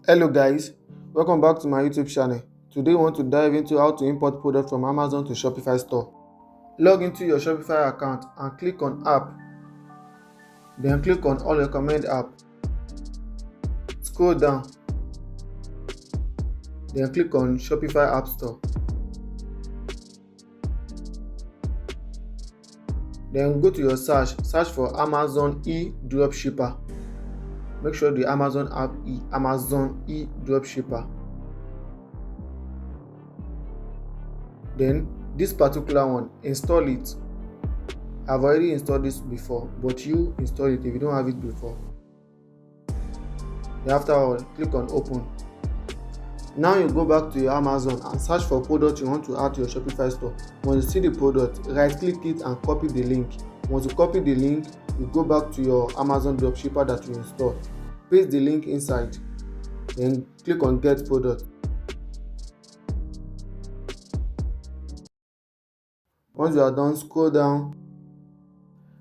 Hello guys, welcome back to my YouTube channel. Today we want to dive into how to import products from Amazon to Shopify store. Log into your Shopify account and click on app, then click on all recommend app. Scroll down, then click on Shopify App Store. Then go to your search for Amazon Dropshipper. Make sure the Amazon app is Amazon Dropshipper. Then this particular one, install it. I've already installed this before, but you install it if you don't have it before. Then after all, click on open. Now you go back to your Amazon and search for product you want to add to your Shopify store. Once you see the product, right click it and copy the link. Once you copy the link, you go back to your Amazon dropshipper that you installed. Paste the link inside, then click on get product. Once you are done, scroll down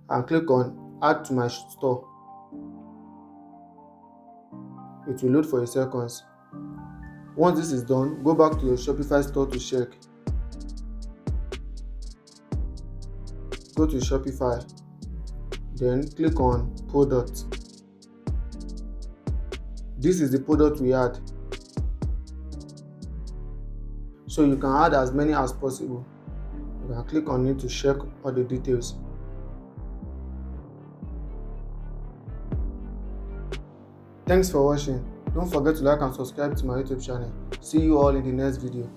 and click on add to my store. It will load for a second. Once this is done, go back to your Shopify store to check. Go to Shopify, then click on product. This is the product we add, so you can add as many as possible. You can click on it to check all the details. Thanks for watching. Don't forget to like and subscribe to my YouTube channel. See you all in the next video.